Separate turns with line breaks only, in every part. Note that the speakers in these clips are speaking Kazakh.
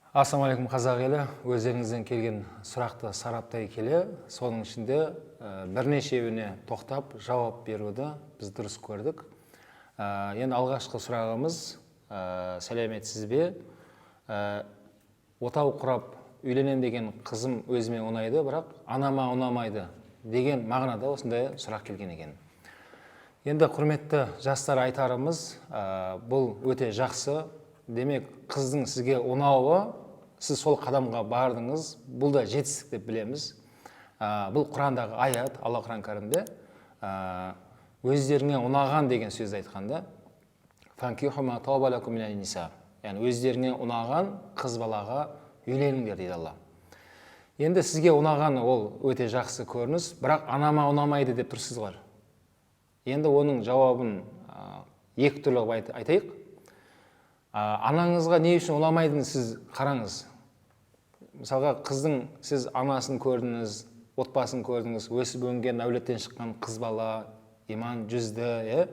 Ассалаумағалейкум қазақ елі, өздеріңізден келген сұрақты сараптай келе, соның ішінде бірнешеуіне тоқтап жауап беруді біз дұрыс көрдік. Енді алғашқы сұрағымыз, сәлеметсіз бе? Отау құрап үйленем деген қызым өзіме ұнайды, бірақ анама ұнамайды деген мағынада осындай сұрақ келген екен. Енді құрметті жастар, айтарымыз, бұл өте жақсы. Демек, қыздың сізге ұнауы, сіз сол қадамға бардыңыз, бұл да жетістік деп білеміз. Бұл Құрандағы аят, Алла Құран кәрімде өздеріңе ұнаған деген сөзді айтқанда, фанкиху ма тауба лакум минан ниса, яғни өздеріңе ұнаған қыз балаға үйленіңдер дейді Алла. Енді сізге ұнағаны ол өте жақсы көрініс, бірақ анама ұнамайды деп тұрсыз ғой. Енді оның жауабын екі түрлі айтайық. Анаңызға не үшін ұнамайтынын сіз қараңыз. Мысалға, қыздың сіз анасын көрдіңіз, отбасын көрдіңіз, өсіп өнген әулеттен шыққан қыз бала, иман жүзді,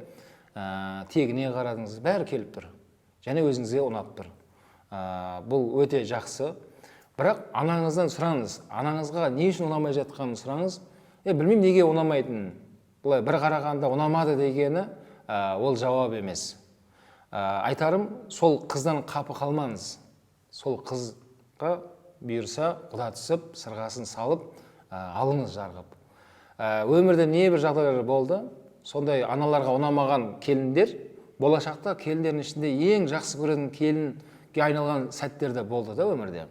тегіне қарадыңыз, бәрі келіп тұр. Және өзіңізге ұнап тұр. Бұл өте жақсы. Бірақ анаңыздан сұраңыз, анаңызға не үшін ұнамай жатқанын сұраңыз. Білмеймін неге ұнамайтынын. Бұлай бір қарағанда ұнамады дегені ол жауап емес. Айтарым, сол қыздан қапы қалмаңыз. Сол қызға бұйырса, құда түсіп, сырғасын салып, алыңыз жарғып. Өмірде не бір жағдайлар болды, сондай аналарға ұнамаған келіндер, болашақта келіндердің ішінде ең жақсы көретін келінге айналған сәттерде болды да өмірде.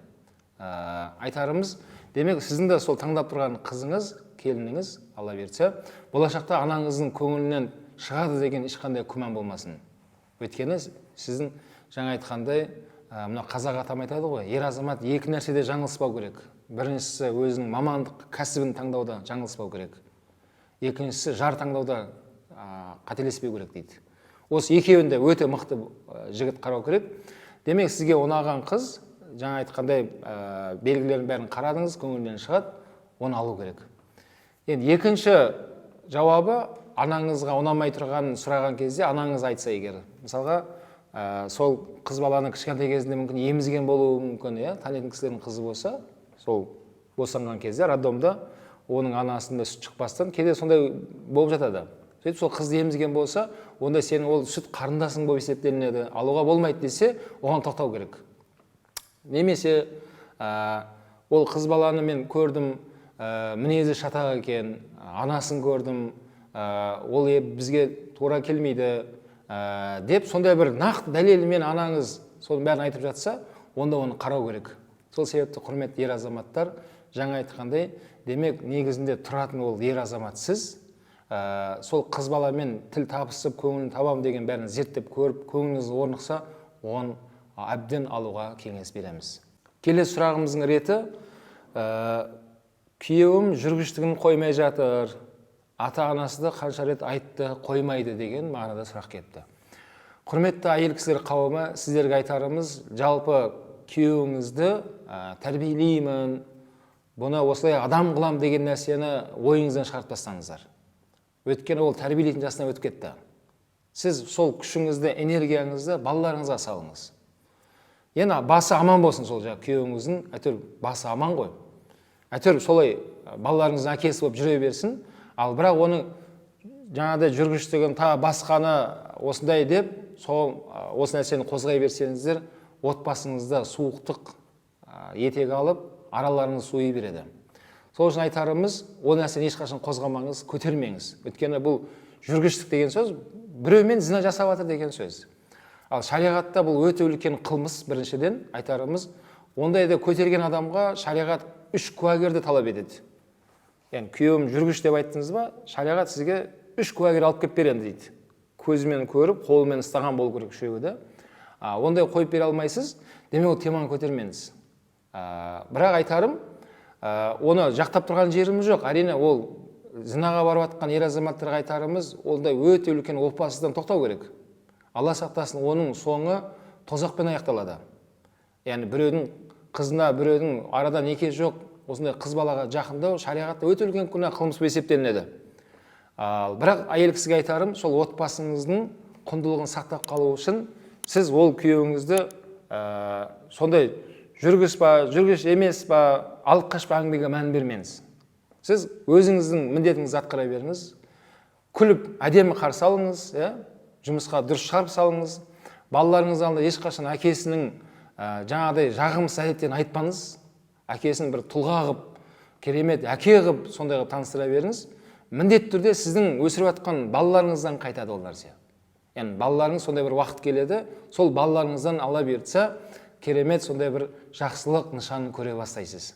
Айтарымыз, демек, сіздің де сол таңдап тұрған қызыңыз, келініңіз, Алла берсе, болашақта анаңыздың көңілінен шығады деген ешқандай күмән болмасын. Өйткені сіздің жаңа айтқандай, мына қазақ атам айтады ғой, ер азамат екі нәрседе жаңылыспау керек. Біріншісі өзінің мамандық кәсібін таңдауда жаңылыспау керек. Екіншісі жар таңдауда қателеспеу керек дейді. Осы екеуінде өте мықты жігіт қарау керек. Демек, сізге ұнаған қыз, жаңа айтқандай белгілерін бәрін қарадыңыз, көңілінен шығады, оны алу керек. Енді екінші жауабы, анаңызға ұнамай тұрғанын сұраған кезде анаңыз айтса егер. Мысалға, сол қыз баланы кішкентай кезінде мүмкін емізген болуы мүмкін, танитын кісілердің қызы болса, сол босанған кезде роддомда оның анасында сүт шықпастан кейде сондай болып жатады. Сөйтіп сол қызды емізген болса, онда сенің ол сүт қарындасың болып есептелінеді, алуға болмайды десе, оған тоқтау керек. Немесе ол қыз баланы мен көрдім, мінезі шатақ екен, анасын көрдім, ол бізге тура келмейді деп, сондай бір нақты дәлелімен анаңыз соның бәрін айтып жатса, онда оны қарау керек. Сол себепті құрметті ер азаматтар, жаңа айтқандай, демек негізінде тұратын ол ер азамат сіз, сол қыз баламен тіл табысып, көңілін табам деген бәрін зерттеп көріп, көңіліңіз орнықса, оған әбден алуға кеңес береміз. Келесі сұрағымыздың реті, күйеуім жүргіштігін қоймай жатыр, ата-анасы да қанша рет айтты, қоймайды деген мағынада сұрақ келіпті. Құрметті әйел кісілер қауымы, сіздерге айтарымыз, жалпы күйеуіңізді тәрбиелеймін, бұны осылай адам қылам деген нәрсені ойыңыздан шығарып тастаңыздар. Өйткені ол тәрбиелейтін жасына өтіп кетті. Сіз сол күшіңізді, энергияңызды балаларыңызға салыңыз. Енді басы аман болсын сол күйеуіңіздің, әйтеуір басы аман ғой. Әйтеуір солай балаларыңыздың әкесі болып жүре берсін. Ал бірақ оның жаңағыдай жүргіштігін басқаны осындай деп, осы нәрсені қозғай берсеңіздер, отбасыңызда суықтық етек алып, араларыңыз суый береді. Сол үшін айтарымыз, ол нәрсені ешқашан қозғамаңыз, көтермеңіз. Өйткені бұл жүргіштік деген сөз, біреумен зина жасап жатыр деген сөз. Ал шариғатта бұл өте үлкен қылмыс, біріншіден айтарымыз, ондайды көтерген адамға шариғат 3 куәгерді талап етеді. Яғни күйеуім жүргіш деп айттыңыз ба, шариғат сізге 3 куәгер алып келіп беремін дейді. Көзімен көріп, қолымен ұстаған болу керек үшеуі де. Ондай қойып бере алмайсыз, демек ол теманы көтермеңіз. Бірақ айтарым, оны жақтап тұрған жеріміз жоқ. Әрине ол зинаға барып жатқан ер азаматтарға айтарымыз, ондай өте үлкен опасыздан тоқтау керек. Алла сақтасын, оның соңы тозақпен аяқталады. Яғни біреудің қызына, біреудің арада неке жоқ, осындай қыз балаға жақындау шариғатта өте үлкен күнә, қылмыс есептелінеді. Бірақ әйел кісіге айтарым, сол отбасыңыздың құндылығын сақтап қалу үшін сіз ол күйеуіңізді сондай жүргіш па, жүргіш емес па, алып қашпа әңгімеге мән бермеңіз. Сіз өзіңіздің міндетіңізді атқара беріңіз. Күліп әдемі қарсы алыңыз, жұмысқа дұрыс шығарып салыңыз. Балаларыңыз алдында ешқашан әкесінің жаңағыдай жағымсыз әдеттерін айтпаңыз. Әкесін бір тұлға қылып, керемет әке қылып, сондай қылып таныстыра беріңіз. Міндетті түрде сіздің өсіріп жатқан балаларыңыздан қайтады ол нәрсе. Яғни балаларыңыз сондай бір уақыт келеді, сол балаларыңыздан ала берсе, керемет сондай бір жақсылық нышанын көре бастайсыз.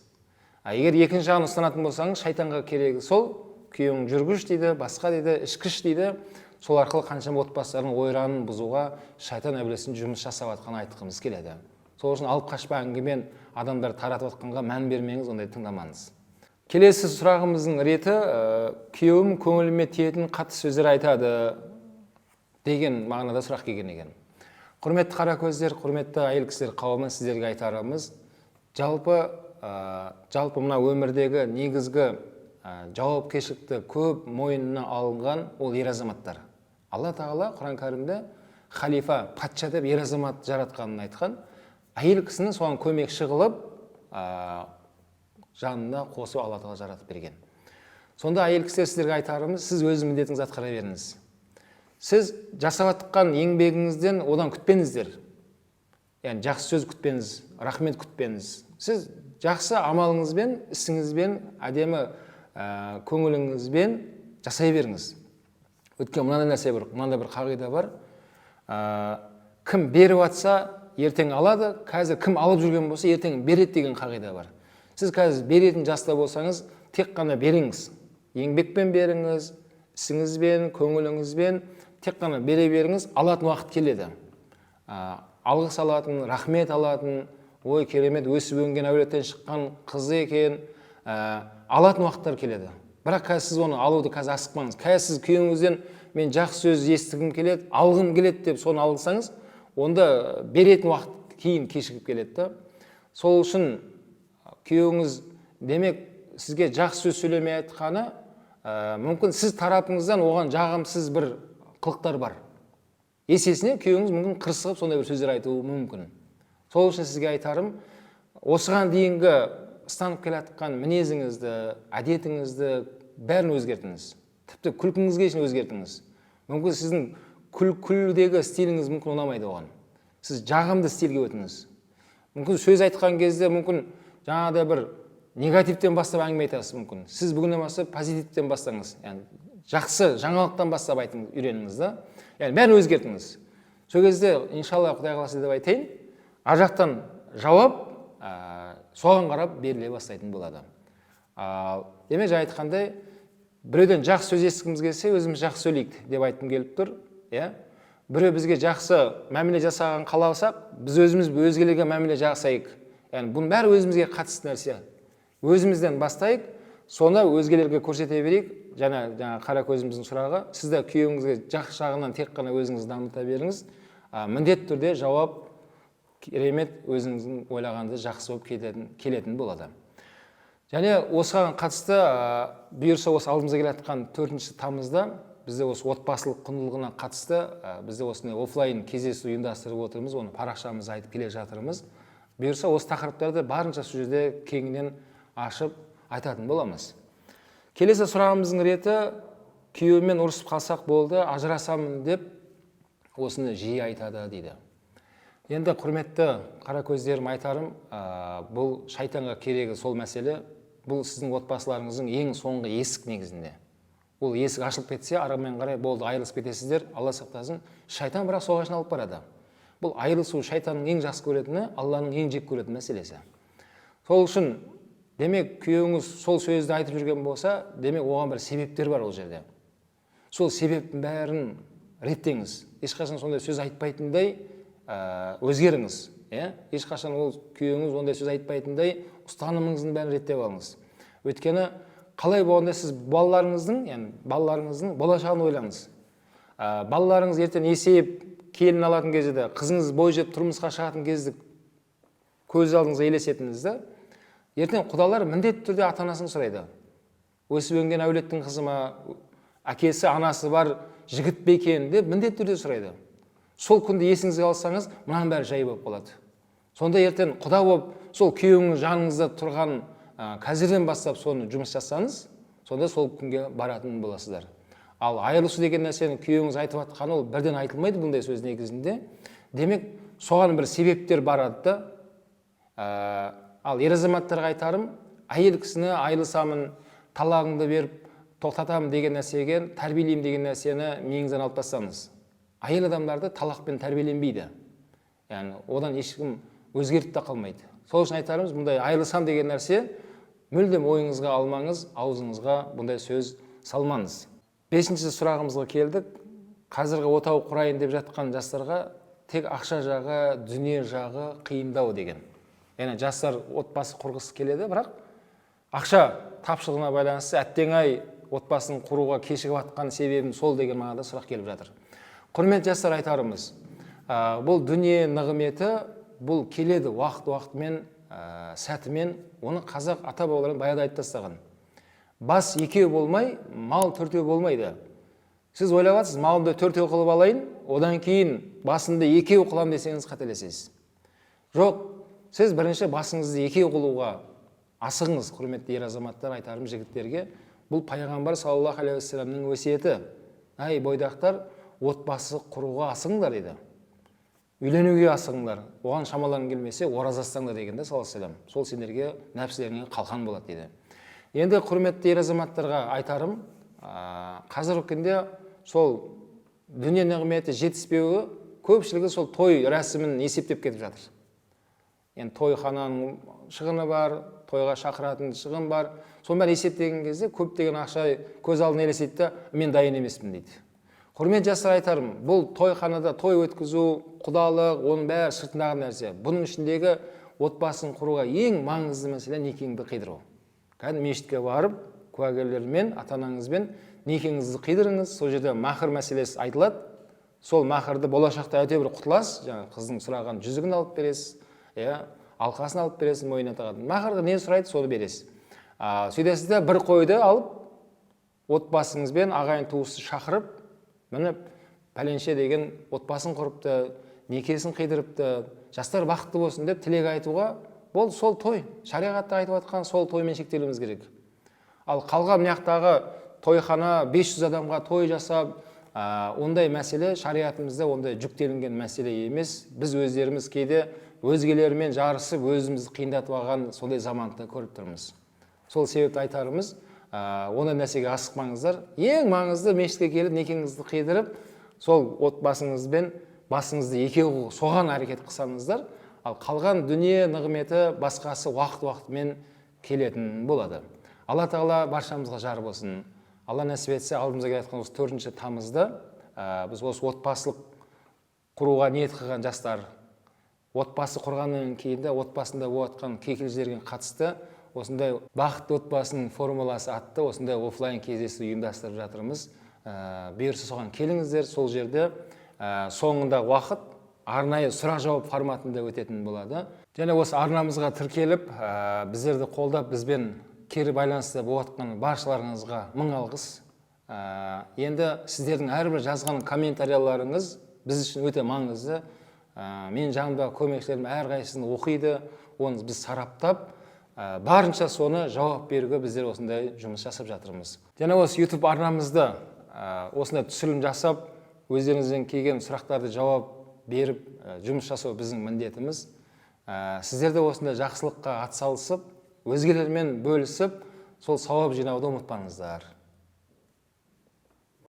Егер екінші жағын ұстанатын болсаңыз, шайтанға керегі сол, күйеуің жүргіш дейді, басқа дейді, ішкіш дейді. Сол арқылы қаншама отбасылардың ойранын бұзуға шайтан әулесін жұмыс жасап жатқанын айтқымыз келеді. Сол үшін алып қашпа әңгімен адамдар таратып жатқанға мән бермеңіз, ондай тыңдамаңыз. Келесі сұрағымыздың реті, күйеуім көңіліме тиетін қатты сөздер айтады деген мағынада сұрақ келген екен. Құрметті қара көздер, құрметті әйел кісілер қауымы, сіздерге айтарымыз, жалпы мына өмірдегі негізгі жауапкершілікті көп мойнына алынған ол ер азаматтар. Алла тағала Құран кәрімде халифа, патша деп ер азамат жаратқанын айтқан. Әйел кісінің соған көмекші қылып, жанына қосып Алла тағала жаратып берген. Сонда әйел кісілер сіздерге айтарымыз, сіз өз міндетіңізді атқара беріңіз. Сіз жасап жатқан еңбегіңізден одан күтпеңіздер. Яғни жақсы сөз күтпеңіз, рахмет күтпеңіз. Сіз жақсы амалыңызбен, ісіңізбен, әдемі көңіліңізбен жасай беріңіз. Өткен мынандай бір қағида бар. Кім беріп жатса, ертең алады, қазір кім алып жүрген болса, ертең береді деген қағида бар. Сіз қазір беретін жаста болсаңыз, тек қана беріңіз. Еңбекпен беріңіз, ісіңізбен, көңіліңізбен, тек қана бере беріңіз, алатын уақыт келеді. Алғыс алатын, рахмет алатын, ой керемет өсіп өнген әулеттен шыққан қыз екен, алатын уақыттар келеді. Бірақ қазір сіз оны алуды қазір асықпаңыз. Қазір сіз күйеуіңізден мен жақсы сөз естігім келеді, алғым келеді деп соны алсаңыз, онда беретін уақыт кейін кешігіп келеді. Сол үшін күйеуіңіз демек сізге жақсы сөз сөйлемей айтқаны, мүмкін сіз тарапыңыздан оған жағымсыз бір қылықтар бар. Есесіне күйеуіңіз мүмкін қырсығып сондай бір сөздер айтуы мүмкін. Сол үшін сізге айтарым, осыған дейінгі ұстанып келатқан мінезіңізді, әдетіңізді бәрін өзгертіңіз. Тіпті күлкіңізге шейін өзгертіңіз. Мүмкін сіздің күлкідегі стиліңіз мүмкін ұнамайды оған. Сіз жағымды стилге өтіңіз. Мүмкін сөз айтқан кезде мүмкін жаңағыдай бір негативтен бастап әңгіме айтасыз мүмкін. Сіз бүгіннен бастап позитивтен бастаңыз. Яғни жақсы жаңалықтан бастап үйреніңіз да. Яғни бәрін өзгертіңіз. Сол кезде иншалла Құдай қаласа деп айтайын, ар жақтан жауап соған қарап беріле бастайтын болады. Демек жаңа айтқандай, біреуден жақсы сөз естігіміз келсе, өзіміз жақсы сөйлейік деп айтқым келіп тұр. Біреу бізге жақсы мәміле жасаған қаласақ, біз өзіміз өзгелерге мәміле жасайық. Яғни бұның бәрі өзімізге қатысты нәрсе. Өзімізден бастайық, соны өзгелерге көрсете берейік. Жаңа қара көзіміздің сұрағы, сіз де күйеуіңізге жақсы жағынан тек қана өзіңізді дамыта беріңіз. Міндетті түрде жауап керемет өзіңіздің ойлағанды жақсы болып келетін болады. Және осыған қатысты бұйырса осы алдымызға келатқан 4 тамызда бізде осы отбасылық құндылығына қатысты бізде осындай офлайн кездесу ұйымдастырып отырмыз, оны парақшамызда айтып келе жатырмыз. Бұйырса осы тақырыптарды барынша сол жерде кеңінен ашып айтатын боламыз. Келесі сұрағымыздың реті, күйеуіммен ұрысып қалсақ болды, ажырасамын деп осыны жиі айтады дейді. Енді құрметті қара көздерім айтарым, бұл шайтанға керегі сол мәселе, бұл сіздің отбасыларыңыздың ең соңғы есік негізінде. Бұл есік ашылып кетсе, арамен қарай болды айырылысып кетесіздер, Алла сақтасын, шайтан бірақ соға алып барады. Бұл айырылысу шайтанның ең жақсы көретіні, Алланың ең жек көретін мәселесі. Сол үшін демек күйеуіңіз сол сөзді айтып жүрген болса, демек оған бір себептер бар ол жерде. Сол себептің бәрін реттеңіз. Ешқашан сондай сөз айтпайтындай өзгеріңіз. Ешқашан ол күйеуіңіз ондай сөз айтпайтындай ұстанымыңыздың бәрін реттеп алыңыз. Өйткені қалай болғанда сіз балаларыңыздың болашағын ойлаңыз. Балаларыңыз ертең есейіп келін алатын кезде, қызыңыз бой жетіп тұрмысқа шығатын кезде көз алдыңызға елестетіңіз. Ертең құдалар міндетті түрде ата-анасын сұрайды. Өсіп өнген әулеттің қызы ма, әкесі, анасы бар жігіт пе екен деп міндетті түрде сұрайды. Сол күнді есіңізге алсаңыз, мұнан бәрі жай болып қалады. Сонда ертең құда болып сол күйеуіңіз жаныңызда тұрған қазірден бастап соны жұмыс жасаңыз, сонда сол күнге баратын боласыздар. Ал айырылысу деген нәрсені күйеуіңіз айтып жатқаны ол бірден айтылмайды бұндай сөз негізінде. Демек, соған бір себептер барады да. Ал ер азаматтарға айтарым, әйел кісіні айырылысамын, талағыңды беріп тоқтатамын деген нәрсеге, тәрбиелеймін деген нәрсені миыңыздан алып тастаңыз. Әйел адамдарды талақпен тәрбиеленбейді. Яғни одан ешкім өзгертіп те қалмайды. Сол үшін айтарымыз, бұндай айырылысам деген нәрсе мүлдем ойыңызға алмаңыз, аузыңызға бұндай сөз салмаңыз. 5-ші сұрағымызға келдік. Қазіргі отау құрайын деп жатқан жастарға тек ақша жағы, дүние жағы қиындау деген. Яғни жастар отбасы құрғысы келеді, бірақ ақша тапшылығына байланысты әттең-ай отбасын құруға кешігіп жатқан себебім сол деген мағынада сұрақ келіп жатыр. Құрметті жастар, айтарымыз, бұл дүние нығметі бұл келеді уақыт-уақытымен, сәтімен. Оны қазақ ата-бабаларымыз баяғыда айтып тастаған. Бас екеу болмай, мал төртеу болмайды. Сіз ойлап жатсыз, малымды төртеу қылып алайын, одан кейін басымды екеу қылам десеңіз қателесесіз. Жоқ, сіз бірінші басыңызды екеу қылуға асығыңыз. Құрметті ер азаматтар, айтарым жігіттерге, бұл пайғамбар саллаллаху алейхи уассаламның өсиеті. Ай бойдақтар, отбасы құруға асығыңдар дейді. Үйленуге асығыңдар. Оған шамаларың келмесе, ораза ұстаңдар дегенде саллаллаху алейхи уассалам. Сол сендерге нәпсілеріңе қалқан болады дейді. Енді құрметті ер азаматтарға айтарым, қазіргі күнде сол дүние нығметі жетіспеуі көпшілігі сол той рәсімін есептеп кетіп жатыр. Енді тойхананың шығыны бар, тойға шақыратын шығын бар. Соның бәрін есептеген кезде көптеген ақша көз алдына елестейді де, мен дайын емеспін дейді. Құрметті жастар, айтарым, бұл тойханада той өткізу, құдалық, оның бәрі сыртындағы нәрсе. Бұның ішіндегі отбасын құруға ең маңызды мәселе некеңді қидыру. Кәдімгі мешітке барып, куәгерлермен, ата-анаңызбен некеңізді қидырыңыз. Сол жерде махр мәселесі айтылады. Сол махрды болашақта өте бір құтыласыз. Жаңа қыздың сұраған жүзігін алып бересіз, алқасын алып бересіз, мойнына тағатын. Махрды не сұрайды, соны бересіз. Сөйтесіз де бір қойды алып, отбасыңызбен ағайын туысты шақырып, міне пәленше деген отбасын құрыпты, некесін қидырыпты, жастар бақытты болсын деп тілек айтуға, бұл сол той. Шариғатта айтып жатқан сол тоймен шектелуіміз керек. Ал қалған мынаяқтағы тойхана 500 адамға той жасап, ондай мәселе шариғатымызда ондай жүктелінген мәселе емес. Біз өздеріміз кейде өзгелермен жарысып, өзімізді қиындатып алған сондай заманды көріп тұрмыз. Сол себепті айтарымыз, ондай нәрсеге асықпаңыздар. Ең маңызды мешітке келіп, некеңізді қидырып, сол отбасыңызбен басыңызды екеу соған әрекет қылсаңыздар, ал қалған дүние нығметі басқасы уақыт-уақытымен келетін болады. Алла Тағала баршамызға жар болсын. Алла нәсіп етсе, алдымызға келе осы 4 тамызда біз осы отбасылық құруға ниет қылған жастар, отбасы құрғаннан кейін де отбасында болып жатқан кикілжіңдерге қатысты осындай бақытты отбасының формуласы атты осындай офлайн кездесу ұйымдастырып жатырмыз. Бұйырса соған келіңіздер. Сол жерде соңында уақыт арнайы сұрақ-жауап форматында өтетін болады. Және осы арнамызға тіркеліп, біздерді қолдап, бізбен кері байланыста болып жатқан баршаларыңызға мың алғыс. Енді сіздердің әрбір жазған комментарияларыңыз біз үшін өте маңызды. Мен жанымдағы көмекшілерім әрқайсысын оқиды, оны біз сараптап, барынша соны жауап беруге біздер осындай жұмыс жасап жатырмыз. Және осы YouTube арнамызды осындай түсірілім жасап, өздеріңізден келген сұрақтарды жауап беріп, жұмыс жасау біздің міндетіміз. Сіздер де осындай жақсылыққа атсалысып, өзгелермен бөлісіп, сол сауап жинауды ұмытпаңыздар.